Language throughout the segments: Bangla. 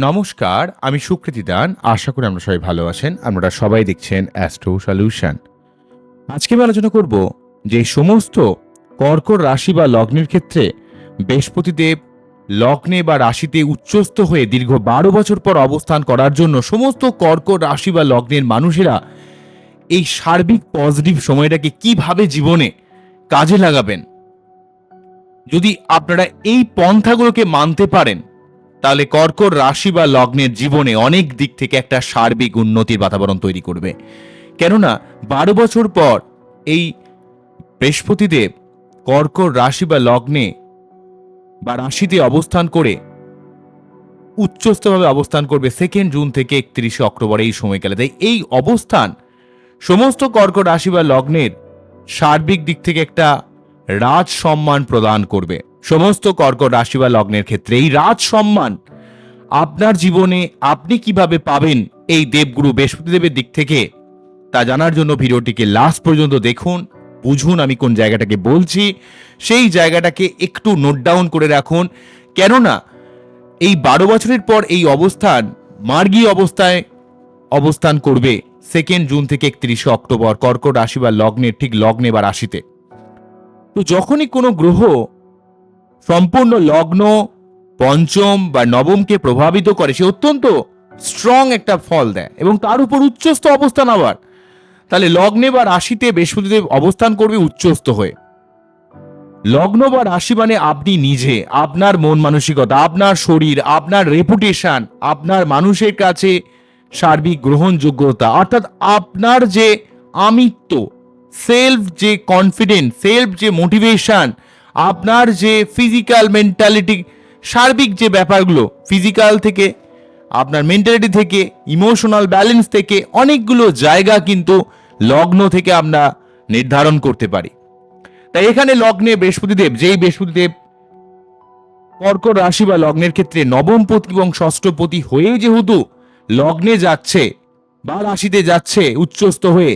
নমস্কার, আমি সুকৃতি দান। আশা করি আমরা সবাই ভালো আছেন। আপনারা সবাই দেখছেন অ্যাস্ট্রো সলিউশন। আজকে আমি আলোচনা করব যে সমস্ত কর্কট রাশি বা লগ্নের ক্ষেত্রে বৃহস্পতিদেব লগ্নে বা রাশিতে উচ্চস্থ হয়ে দীর্ঘ 12 বছর পর অবস্থান করার জন্য সমস্ত কর্কট রাশি বা লগ্নের মানুষেরা এই সার্বিক পজিটিভ সময়টাকে কিভাবে জীবনে কাজে লাগাবেন। যদি আপনারা এই পন্থাগুলোকে মানতে পারেন, তাহলে কর্কট রাশি বা লগ্নের জীবনে অনেক দিক থেকে একটা সার্বিক উন্নতির বাতাবরণ তৈরি করবে। কেননা 12 বছর পর এই বৃহস্পতিদেব কর্কট রাশি বা লগ্নে বা রাশিতে অবস্থান করে উচ্চস্থভাবে অবস্থান করবে 2 জুন থেকে 31 অক্টোবর এই সময়কালে। তাই এই অবস্থান সমস্ত কর্কট রাশি বা লগ্নের সার্বিক দিক থেকে একটা রাজ সম্মান প্রদান করবে। সমস্ত কর্কট রাশি বা লগ্নের ক্ষেত্রে এই রাজ সম্মান আপনার জীবনে আপনি কিভাবে পাবেন এই দেবগুরু বৃহস্পতিদেবের দিক থেকে, তা জানার জন্য ভিডিওটিকে লাস্ট পর্যন্ত দেখুন, বুঝুন আমি কোন জায়গাটাকে বলছি, সেই জায়গাটাকে একটু নোট ডাউন করে রাখুন। কেননা এই 12 বছরের পর এই অবস্থান মার্গী অবস্থায় অবস্থান করবে 2 জুন থেকে 31 অক্টোবর কর্কট রাশি বা লগ্নের ঠিক লগ্নে বা রাশিতে। তো যখনই কোনো গ্রহ সম্পূর্ণ লগ্ন, পঞ্চম বা নবমকে প্রভাবিত করে, সে অত্যন্ত স্ট্রং একটা ফল দেয় এবং তার উপর উচ্চস্থ অবস্থান আবার, তাহলে লগ্নে বা রাশিতে বৃহস্পতিদেব অবস্থান করবে উচ্চস্থ হয়ে। লগ্ন বা রাশি মানে আপনি নিজে, আপনার মন মানসিকতা, আপনার শরীর, আপনার রেপুটেশন, আপনার মানুষের কাছে সার্বিক গ্রহণযোগ্যতা, অর্থাৎ আপনার যে আমিত্ব, সেলফ যে কনফিডেন্স, সেলফ যে মোটিভেশন, আপনার যে ফিজিক্যাল মেন্টালিটি, সার্বিক যে ব্যাপারগুলো, ফিজিক্যাল থেকে আপনার মেন্টালিটি থেকে ইমোশনাল ব্যালেন্স থেকে অনেকগুলো জায়গা কিন্তু লগ্ন থেকে আমরা নির্ধারণ করতে পারি। তাই এখানে লগ্নে বৃহস্পতিদেব, যেই বৃহস্পতিদেব কর্কট রাশি বা লগ্নের ক্ষেত্রে নবমপতি এবং ষষ্ঠপতি হয়ে যেহেতু লগ্নে যাচ্ছে বা রাশিতে যাচ্ছে উচ্চস্থ হয়ে,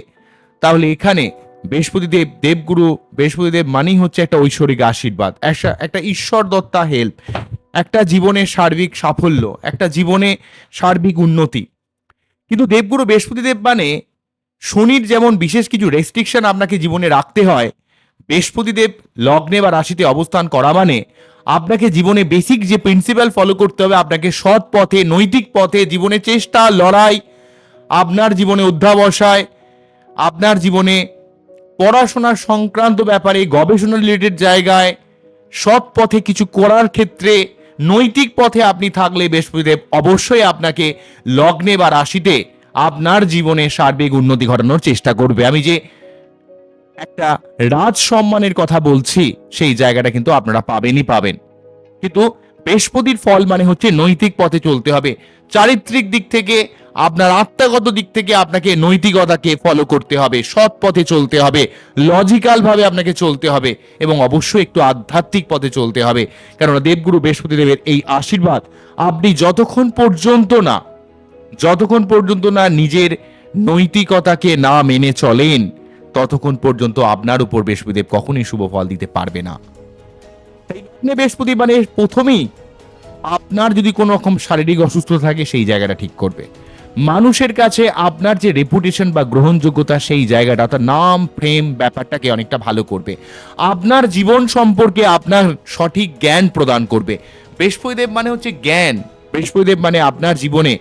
তাহলে এখানে বৃহস্পতিদেব, দেবগুরু বৃহস্পতিদেব মানেই হচ্ছে একটা ঐশ্বরিক আশীর্বাদ, একটা ঈশ্বর দত্তা হেল্প, একটা জীবনের সার্বিক সাফল্য, একটা জীবনে সার্বিক উন্নতি। কিন্তু দেবগুরু বৃহস্পতিদেব মানে শনির যেমন বিশেষ কিছু রেস্ট্রিকশন আপনাকে জীবনে রাখতে হয়, বৃহস্পতিদেব লগ্নে বা রাশিতে অবস্থান করা মানে আপনাকে জীবনে বেসিক যে প্রিন্সিপাল ফলো করতে হবে, আপনাকে সৎ পথে, নৈতিক পথে জীবনে চেষ্টা, লড়াই, আপনার জীবনে অধ্যাবসায়, আপনার জীবনে পড়াশোনা সংক্রান্ত ব্যাপারে, গবেষণা রিলেটেড জায়গায় সৎ পথে কিছু করার ক্ষেত্রে নৈতিক পথে আপনি থাকলে বৃহস্পতিদেব অবশ্যই আপনাকে লগ্নে বা রাশিতে আপনার জীবনে সার্বিক উন্নতি ঘটানোর চেষ্টা করবে। আমি যে একটা রাজ সম্মানের কথা বলছি, সেই জায়গাটা কিন্তু আপনারা পাবেনই পাবেন। কিন্তু বৃহস্পতির ফল মানে হচ্ছে নৈতিক পথে চলতে হবে, চারিত্রিক দিক থেকে, আপনার আত্মাগত দিক থেকে আপনাকে নৈতিকতাকে ফলো করতে হবে, সৎ পথে চলতে হবে, লজিক্যাল ভাবে আপনাকে চলতে হবে এবং অবশ্যই একটু আধ্যাত্মিক পথে চলতে হবে। কেননা দেবগুরু বৃহস্পতিদেবের এই আশীর্বাদ আপনি যতক্ষণ পর্যন্ত না নিজের নৈতিকতাকে না মেনে চলেন, ততক্ষণ পর্যন্ত আপনার উপর বৃহস্পতিদেব কখনোই শুভ ফল দিতে পারবে না। বৃহস্পতি মানে প্রথমেই আপনার যদি কোনো রকম শারীরিক অসুস্থতা থাকে, সেই জায়গাটা ঠিক করবে। মানুষের কাছে আপনার যে রেপুটেশন বা গ্রহণযোগ্যতা, সেই জায়গাটা অর্থাৎ নাম ফেম ব্যাপারটাকে অনেকটা ভালো করবে। আপনার জীবন সম্পর্কে আপনার সঠিক জ্ঞান প্রদান করবে। বৃহস্পতিদেব মানে হচ্ছে জ্ঞান, বৃহস্পতিদেব মানে আপনার জীবনে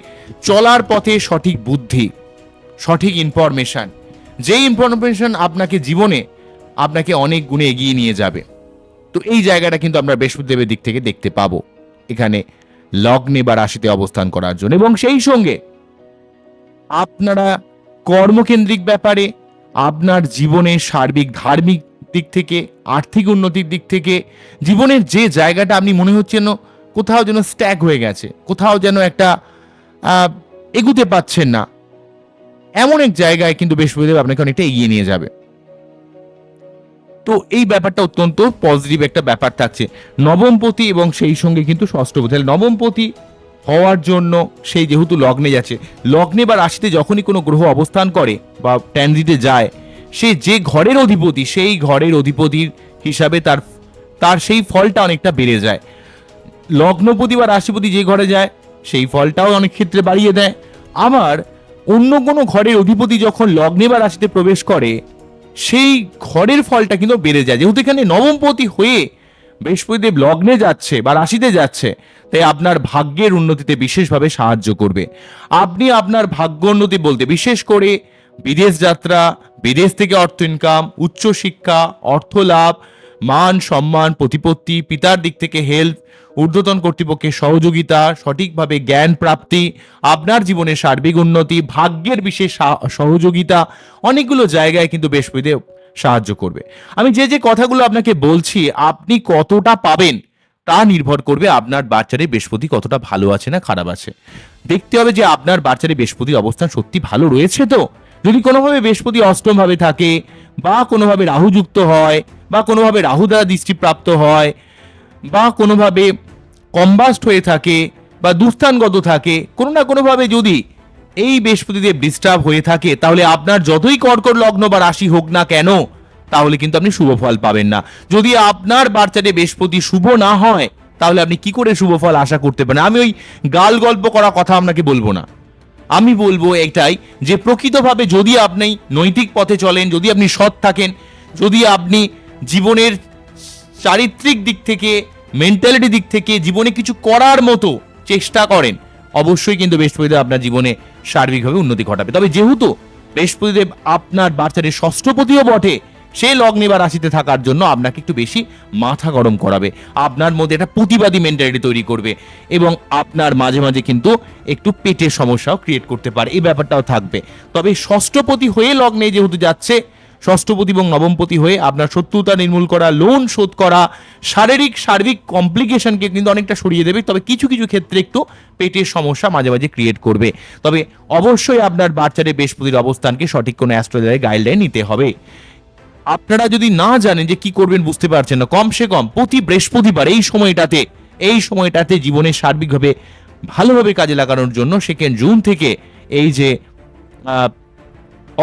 চলার পথে সঠিক বুদ্ধি, সঠিক ইনফরমেশন, যে ইনফরমেশন আপনাকে জীবনে আপনাকে অনেক গুণে এগিয়ে নিয়ে যাবে। তো এই জায়গাটা কিন্তু আমরা বৃহস্পতিদেবের দিক থেকে দেখতে পাবো এখানে লগ্নে বা রাশিতে অবস্থান করার জন্য। এবং সেই সঙ্গে আপনারা কর্মকেন্দ্রিক ব্যাপারে, আপনার জীবনের সার্বিক ধার্মিক দিক থেকে, আর্থিক উন্নতির দিক থেকে, জীবনের যে জায়গাটা আপনি মনে হচ্ছে কোথাও যেন স্ট্যাক হয়ে গেছে, কোথাও যেন একটা এগুতে পাচ্ছেন না, এমন এক জায়গায় কিন্তু বৃহস্পতিদেব আপনাকে অনেকটা এগিয়ে নিয়ে যাবে। তো এই ব্যাপারটা অত্যন্ত পজিটিভ একটা ব্যাপার থাকছে। নবমপতি এবং সেই সঙ্গে কিন্তু ষষ্ঠপতি, নবমপতি হওয়ার জন্য সেই যেহেতু লগ্নে যাচ্ছে, লগ্নে বা রাশিতে যখনই কোনো গ্রহ অবস্থান করে বা ট্রানজিটে যায়, সে যে ঘরের অধিপতি, সেই ঘরের অধিপতির হিসাবে তার সেই ফলটা অনেকটা বেড়ে যায়। লগ্নপতি বা রাশিপতি যে ঘরে যায়, সেই ফলটাও অনেক ক্ষেত্রে বাড়িয়ে দেয়। আবার অন্য কোনো ঘরের অধিপতি যখন লগ্নে বা রাশিতে প্রবেশ করে, সেই ঘরের ফলটা কিন্তু বেড়ে যায়। যেহেতু এখানে নবমপতি হয়ে বৃহস্পতিদেব লগ্নে যাচ্ছে বা রাশিতে যাচ্ছে, তাই আপনার ভাগ্যের উন্নতিতে বিশেষভাবে সাহায্য করবে। আপনি আপনার ভাগ্য উন্নতি বলতে বিশেষ করে বিদেশ যাত্রা, বিদেশ থেকে অর্থ ইনকাম, উচ্চশিক্ষা, অর্থ লাভ, মান সম্মান, প্রতিপত্তি, পিতার দিক থেকে হেল্প, ঊর্ধ্বতন কর্তৃপক্ষের সহযোগিতা, সঠিকভাবে জ্ঞান প্রাপ্তি, আপনার জীবনের সার্বিক উন্নতি, ভাগ্যের বিশেষ সহযোগিতা, অনেকগুলো জায়গায় কিন্তু বৃহস্পতিদেব সাহায্য করবে। আমি যে যে কথাগুলো আপনাকে বলছি, আপনি কতটা পাবেন তা নির্ভর করবে আপনার বাচ্চারে বৃহস্পতি কতটা ভালো আছে না খারাপ আছে। দেখতে হবে যে আপনার বাচ্চারে বৃহস্পতির অবস্থান সত্যি ভালো রয়েছে তো। যদি কোনোভাবে বৃহস্পতি অষ্টম ভাবে থাকে, বা কোনোভাবে রাহু যুক্ত হয়, বা কোনোভাবে রাহু দ্বারা দৃষ্টিপ্রাপ্ত হয়, বা কোনোভাবে কম্বাস্ট হয়ে থাকে, বা দুস্থানগত থাকে, কোনো না কোনোভাবে যদি এই বৃহস্পতিদেব ডিস্টার্ব হয়ে থাকে, তাহলে আপনার যতই কর্কট লগ্ন বা রাশি হোক না কেন, তাহলে কিন্তু আপনি শুভ ফল পাবেন না। যদি আপনার বাচ্চাতে বৃহস্পতি শুভ না হয়, তাহলে আপনি কি করে শুভ ফল আশা করতে পারেন? আমি ওই গাল গল্প করা কথা আপনাকে বলবো না। আমি বলবো এটাই যে প্রকৃতভাবে যদি আপনি নৈতিক পথে চলেন, যদি আপনি সৎ থাকেন, যদি আপনি জীবনের চারিত্রিক দিক থেকে, মেন্টালিটি দিক থেকে জীবনে কিছু করার মতো চেষ্টা করেন, অবশ্যই কিন্তু বৃহস্পতিদেব আপনার জীবনে সার্বিকভাবে উন্নতি ঘটাবে। তবে যেহেতু বৃহস্পতিদেব আপনার বাচ্চাদের ষষ্ঠপতিও বটে, সে লগ্নে বা রাশিতে থাকার জন্য আপনাকে একটু বেশি মাথা গরম করাবে, আপনার মধ্যে একটা প্রতিবাদী মেন্টালিটি তৈরি করবে, এবং আপনার মাঝে মাঝে কিন্তু একটু পেটের সমস্যাও ক্রিয়েট করতে পারে, এই ব্যাপারটাও থাকবে। তবে ষষ্ঠপতি হয়ে লগ্নে যেহেতু যাচ্ছে, ষষ্ঠপতি এবং নবমপতি হয়ে আপনার শত্রুতা নির্মূল করা, লোন শোধ করা, শারীরিক সার্বিক কমপ্লিকেশনকে কিন্তু অনেকটা সরিয়ে দেবে। তবে কিছু কিছু ক্ষেত্রে একটু পেটের সমস্যা মাঝে মাঝে ক্রিয়েট করবে। তবে অবশ্যই আপনার বাচ্চাদের বৃহস্পতির অবস্থানকে সঠিক কোনো অ্যাস্ট্রোলজারের গাইডলাইন নিতে হবে। আপনারা যদি না জানেন যে কি করবেন, বুঝতে পারছেন না, কমসে কম প্রতি বৃহস্পতিবার এই সময়টাতে জীবনের সার্বিকভাবে ভালোভাবে কাজে লাগানোর জন্য 2 জুন থেকে এই যে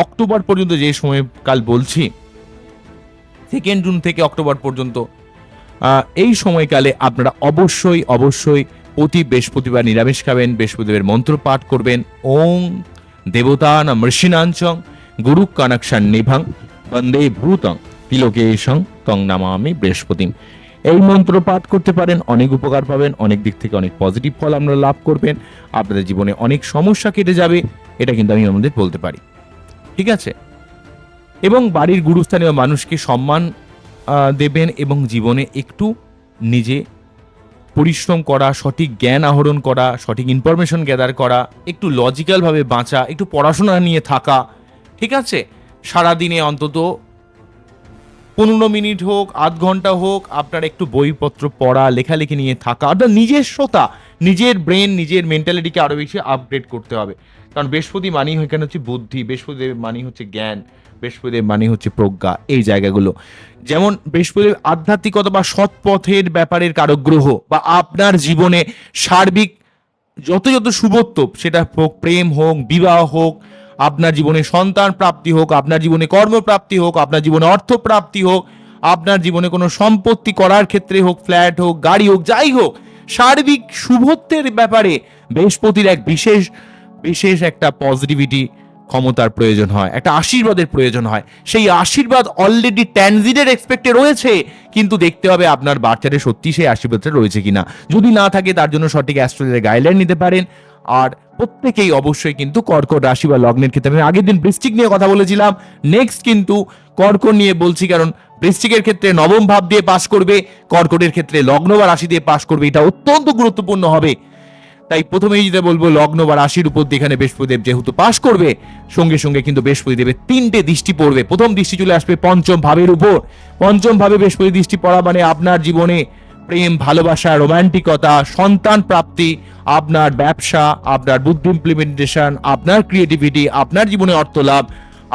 অক্টোবর পর্যন্ত যে সময়কাল বলছি, 2 জুন থেকে অক্টোবর পর্যন্ত এই সময়কালে আপনারা অবশ্যই প্রতি বৃহস্পতিবার নিরামিষ খাবেন, বৃহস্পতিদেবের মন্ত্র পাঠ করবেন। ওং দেবতানাং মৃষিণাঞ্চং গুরু কানাক্ষান নিভাং বন্দে ভূতং তিলোকেশং তং নামামি বৃহস্পতিম। এই মন্ত্র পাঠ করতে পারেন, অনেক উপকার পাবেন, অনেক দিক থেকে অনেক পজিটিভ ফল আপনারা লাভ করবেন, আপনাদের জীবনে অনেক সমস্যা কেটে যাবে, এটা কিন্তু আমি আমাদের বলতে পারি। ঠিক আছে? এবং বাড়ির গুরুস্থানীয় মানুষকে সম্মান দেবেন, এবং জীবনে একটু নিজে পরিশ্রম করা, সঠিক জ্ঞান আহরণ করা, সঠিক ইনফরমেশন গ্যাদার করা, একটু লজিক্যালভাবে বাঁচা, একটু পড়াশোনা নিয়ে থাকা। ঠিক আছে? সারাদিনে অন্তত 15 মিনিট হোক, আধ ঘন্টা হোক, আপনার একটু বইপত্র পড়া, লেখালেখি নিয়ে থাকা, অর্থাৎ নিজস্বতা, নিজের ব্রেন, নিজের মেন্টালিটিকে আরো বেশি আপগ্রেড করতে হবে। কারণ বৃহস্পতি মানেই এখানে হচ্ছে বুদ্ধি, বৃহস্পতিদেব মানেই হচ্ছে জ্ঞান, বৃহস্পতিদেব মানেই হচ্ছে প্রজ্ঞা, এই জায়গাগুলো। যেমন বৃহস্পতিদেব আধ্যাত্মিকতা বা সৎ পথের ব্যাপারের কারক গ্রহ, বা আপনার জীবনে সার্বিক যত যত শুভত্ব, সেটা হোক প্রেম হোক, বিবাহ হোক, আপনার জীবনে সন্তান প্রাপ্তি হোক, আপনার জীবনে কর্মপ্রাপ্তি হোক, আপনার জীবনে অর্থ প্রাপ্তি হোক, আপনার জীবনে কোনো সম্পত্তি করার ক্ষেত্রে হোক, ফ্ল্যাট হোক, গাড়ি হোক, যাই হোক, সার্বিক শুভত্বের ব্যাপারে বৃহস্পতির এক বিশেষ একটা পজিটিভিটি ক্ষমতার প্রয়োজন হয়, একটা আশীর্বাদের প্রয়োজন হয়। সেই আশীর্বাদ অলরেডি ট্যানজিডের এক্সপেক্টে রয়েছে, কিন্তু দেখতে হবে আপনার বাচ্চারে সত্যি সেই আশীর্বাদটা রয়েছে কিনা। যদি না থাকে, তার জন্য সঠিক অ্যাস্ট্রোলজারের গাইডলাইন নিতে পারেন। আর প্রত্যেকেই অবশ্যই কিন্তু কর্কট রাশি বা লগ্নের ক্ষেত্রে, আমি আগের দিন বৃশ্চিক নিয়ে কথা বলেছিলাম, নেক্সট কিন্তু কর্কট নিয়ে বলছি, কারণ বৃশ্চিকের ক্ষেত্রে নবম ভাব দিয়ে পাস করবে, কর্কটের ক্ষেত্রে লগ্ন বা রাশি দিয়ে পাস করবে, এটা অত্যন্ত গুরুত্বপূর্ণ হবে। তাই প্রথমেই যেটা বলবো, লগ্ন বা রাশির উপর এখানে বৃহস্পতিদেব যেহেতু পাস করবে, সঙ্গে সঙ্গে কিন্তু বৃহস্পতিদেবের 3টে দৃষ্টি পড়বে। প্রথম দৃষ্টি চলে আসবে পঞ্চম ভাবের উপর। পঞ্চম ভাবে বৃহস্পতি দৃষ্টি পড়া মানে আপনার জীবনে প্রেম, ভালোবাসা, রোমান্টিকতা, সন্তান প্রাপ্তি, আপনার ব্যবসা, আপনার বুদ্ধি ইমপ্লিমেন্টেশন, আপনার ক্রিয়েটিভিটি, আপনার জীবনে অর্থ লাভ,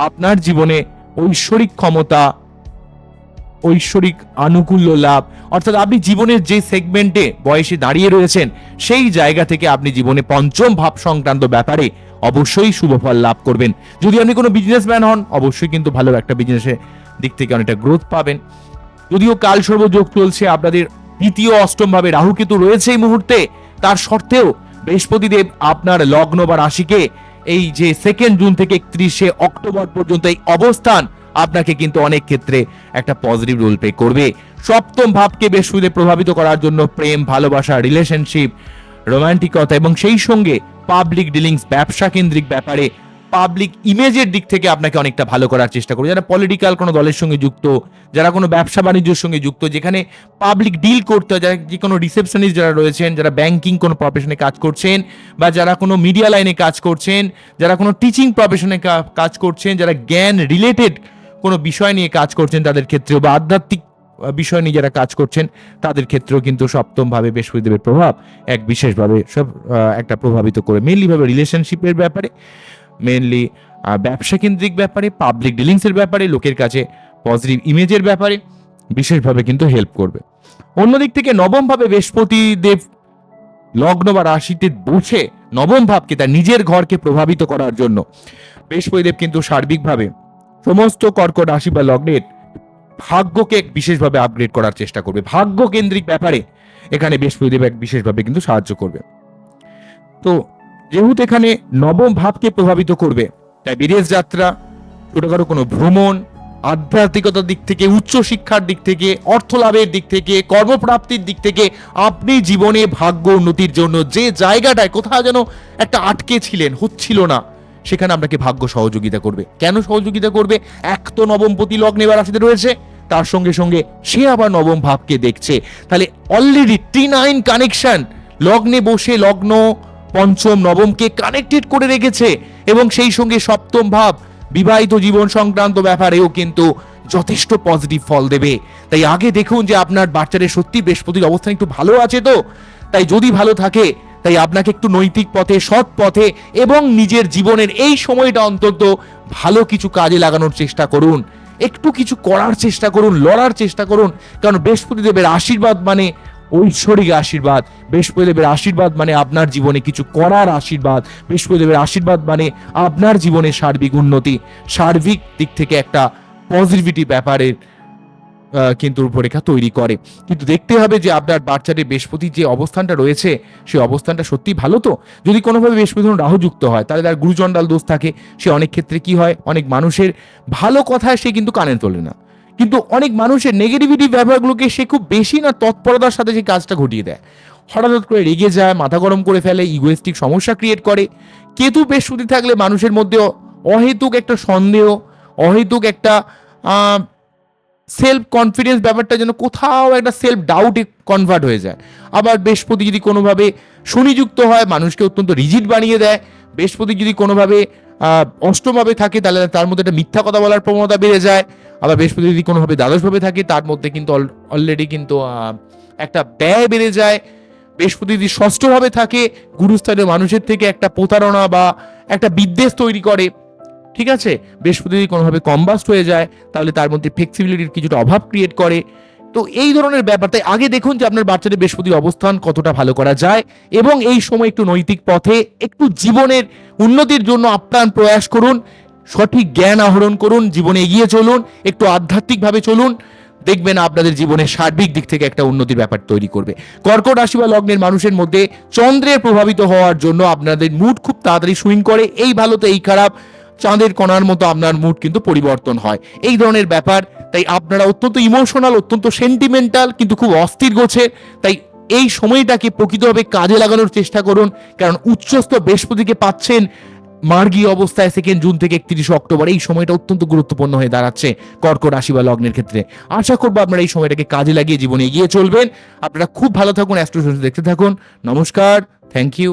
আপনার জীবনে ঐশ্বরিক ক্ষমতা, ঐশ্বরিক আনুকূল্য লাভ, অর্থাৎ আপনি জীবনের যে সেগমেন্টে বয়সে দাঁড়িয়ে রয়েছেন, সেই জায়গা থেকে আপনি জীবনে পঞ্চম ভাব সংক্রান্ত ব্যাপারে অবশ্যই শুভ ফল লাভ করবেন। যদি আপনি কোনো বিজনেসম্যান হন, অবশ্যই কিন্তু ভালো একটা বিজনেসের দিক থেকে অনেকটা গ্রোথ পাবেন। যদিও কাল সর্বযোগ চলছে, আপনাদের দ্বিতীয় অষ্টম ভাবে রাহু কেতু রয়েছে এই মুহূর্তে, তার সত্ত্বেও বৃহস্পতিদেব আপনার লগ্ন বা রাশিকে এই যে 2 জুন থেকে 31 অক্টোবর পর্যন্ত এই অবস্থান আপনাকে কিন্তু অনেক ক্ষেত্রে একটা পজিটিভ রোল প্লে করবে। সপ্তম ভাবকে বৃহস্পতিদেব প্রভাবিত করার জন্য প্রেম, ভালোবাসা, রিলেশনশিপ, রোমান্টিকতা এবং সেই সঙ্গে পাবলিক ডিলিংস, ব্যবসা কেন্দ্রিক ব্যাপারে পাবলিক ইমেজের দিক থেকে আপনাকে অনেকটা ভালো করার চেষ্টা করবে। যারা পলিটিক্যাল কোনো দলের সঙ্গে যুক্ত, যারা কোনো ব্যবসা বাণিজ্যের সঙ্গে যুক্ত, যেখানে পাবলিক ডিল করতে হয়, যারা যে কোনো রিসেপশনিস্ট যারা রয়েছেন, যারা ব্যাংকিং কোনো প্রফেশনে কাজ করছেন, বা যারা কোনো মিডিয়া লাইনে কাজ করছেন, যারা কোনো টিচিং প্রফেশনে কাজ করছেন, যারা জ্ঞান রিলেটেড কোনো বিষয় নিয়ে কাজ করছেন তাদের ক্ষেত্রেও, বা আধ্যাত্মিক বিষয় নিয়ে যারা কাজ করছেন তাদের ক্ষেত্রেও কিন্তু সপ্তম ভাবে বৃহস্পতিদেবের প্রভাব এক বিশেষভাবে একটা প্রভাবিত করে, মেনলি ভাবে রিলেশনশিপের ব্যাপারে, মেনলি ব্যবসা কেন্দ্রিক ব্যাপারে, পাবলিক ডিলিংসের ব্যাপারে, লোকের কাছে পজিটিভ ইমেজের ব্যাপারে বিশেষভাবে কিন্তু হেল্প করবে। অন্যদিক থেকে নবম ভাবে বৃহস্পতিদেব লগ্ন বা রাশিতে বসে নবম ভাবকে তার নিজের ঘরকে প্রভাবিত করার জন্য বৃহস্পতিদেব কিন্তু সার্বিকভাবে সমস্ত কর্কট রাশি বা লগ্নের ভাগ্যকে বিশেষভাবে আপগ্রেড করার চেষ্টা করবে। ভাগ্য কেন্দ্রিক ব্যাপারে এখানে বৃহস্পতিদেব এক বিশেষভাবে কিন্তু সাহায্য করবে। তো যেহেতু এখানে নবম ভাবকে প্রভাবিত করবে, তাই বিদেশ যাত্রা, ছোটখাটো কোনো ভ্রমণ, আধ্যাত্মিকতার দিক থেকে, উচ্চ শিক্ষার দিক থেকে, অর্থ লাভের দিক থেকে, কর্মপ্রাপ্তির দিক থেকে আপনি জীবনে ভাগ্য উন্নতির জন্য যে জায়গাটায় কোথাও যেন একটা আটকে ছিলেন, হচ্ছিল না, সেখানে আপনাকে ভাগ্য সহযোগিতা করবে। কেন সহযোগিতা করবে? এক তো নবমপতি লগ্নে বা রাশিতে রয়েছে, তার সঙ্গে সঙ্গে সে আবার নবম ভাবকে দেখছে, তাহলে অলরেডি T9 কানেকশন লগ্নে বসে লগ্ন পঞ্চম নবমকে কানেক্টেড করে রেখেছে, এবং সেই সঙ্গে সপ্তম ভাব বিবাহিত জীবন সংক্রান্ত ব্যাপারেও কিন্তু যথেষ্ট পজিটিভ ফল দেবে। তাই আগে দেখুন যে আপনার বাচ্চাদের সত্যি বৃহস্পতির অবস্থান একটু ভালো আছে তো, তাই যদি ভালো থাকে তাই আপনাকে একটু নৈতিক পথে, সৎ পথে এবং নিজের জীবনের এই সময়টা অন্তত ভালো কিছু কাজে লাগানোর চেষ্টা করুন, একটু কিছু করার চেষ্টা করুন, লড়ার চেষ্টা করুন। কারণ বৃহস্পতিদেবের আশীর্বাদ মানে ঐশ্বরিক আশীর্বাদ, বৃহস্পতিদেবের আশীর্বাদ মানে আপনার জীবনে কিছু করার আশীর্বাদ, বৃহস্পতিদেবের আশীর্বাদ মানে আপনার জীবনে সার্বিক উন্নতি, সার্বিক দিক থেকে একটা পজিটিভিটি ব্যাপারের কিন্তু রূপরেখা তৈরি করে। কিন্তু দেখতে হবে যে আপনার বাচ্চাদের বৃহস্পতির যে অবস্থানটা রয়েছে সেই অবস্থানটা সত্যি ভালো তো। যদি কোনোভাবে বৃহস্পতি ধরুন রাহুযুক্ত হয়, তাহলে তার গুরুচণ্ডাল দোষ থাকে, সে অনেক ক্ষেত্রে কি হয়, অনেক মানুষের ভালো কথায় সে কিন্তু কানে তোলে না, কিন্তু অনেক মানুষের নেগেটিভিটি ব্যাপারগুলোকে সে খুব বেশি না তৎপরতার সাথে সেই কাজটা ঘটিয়ে দেয়, হঠাৎ করে রেগে যায়, মাথা গরম করে ফেলে, ইগোয়েস্টিক সমস্যা ক্রিয়েট করে। কেতু বৃহস্পতি থাকলে মানুষের মধ্যে অহেতুক একটা সন্দেহ, অহেতুক একটা সেলফ কনফিডেন্স ব্যাপারটা যেন কোথাও একটা সেলফ ডাউটে কনভার্ট হয়ে যায়। আবার বৃহস্পতি যদি কোনোভাবে শনিযুক্ত হয়, মানুষকে অত্যন্ত রিজিড বানিয়ে দেয়। বৃহস্পতি যদি কোনোভাবে অষ্টমভাবে থাকে, তাহলে তার মধ্যে একটা মিথ্যা কথা বলার প্রবণতা বেড়ে যায়। আবার বৃহস্পতি যদি কোনোভাবে দ্বাদশভাবে থাকে, তার মধ্যে কিন্তু অলরেডি কিন্তু একটা ব্যয় বেড়ে যায়। বৃহস্পতি যদি ষষ্ঠভাবে থাকে, গুরুস্থানীয় মানুষের থেকে একটা প্রতারণা বা একটা বিদ্বেষ তৈরি করে। ঠিক আছে, বৃহস্পতি যদি কোনোভাবে কম্বাস্ট হয়ে যায়, তাহলে তার মধ্যে ফ্লেক্সিবিলিটির কিছুটা অভাব ক্রিয়েট করে। তো এই ধরনের ব্যাপার, তাই আগে দেখুন যে আপনার বাচ্চাদের বৃহস্পতির অবস্থান কতটা ভালো করা যায়, এবং এই সময় একটু নৈতিক পথে, একটু জীবনের উন্নতির জন্য আপ্রাণ প্রয়াস করুন, সঠিক জ্ঞান আহরণ করুন, জীবনে এগিয়ে চলুন, একটু আধ্যাত্মিকভাবে চলুন, দেখবেন আপনাদের জীবনের সার্বিক দিক থেকে একটা উন্নতির ব্যাপার তৈরি করবে। কর্কট রাশি বা লগ্নের মানুষের মধ্যে চন্দ্রের প্রভাবিত হওয়ার জন্য আপনাদের মুড খুব তাড়াতাড়ি সুইং করে, এই ভালো তো এই খারাপ, চাঁদের কণার মতো আপনার মুড কিন্তু পরিবর্তন হয়, এই ধরনের ব্যাপার। তাই আপনারা অত্যন্ত ইমোশনাল, অত্যন্ত সেন্টিমেন্টাল, কিন্তু খুব অস্থির গোছের। তাই এই সময়টাকে প্রকৃতভাবে কাজে লাগানোর চেষ্টা করুন, কারণ উচ্চস্থ বৃহস্পতিকে পাচ্ছেন মার্গী অবস্থায় 2 জুন থেকে 31 অক্টোবর। এই সময়টা অত্যন্ত গুরুত্বপূর্ণ হয়ে দাঁড়াচ্ছে কর্কট রাশি বা লগ্নের ক্ষেত্রে। আশা করবো আপনারা এই সময়টাকে কাজে লাগিয়ে জীবনে এগিয়ে চলবেন। আপনারা খুব ভালো থাকুন, অ্যাস্ট্রো দেখতে থাকুন। নমস্কার, থ্যাংক ইউ।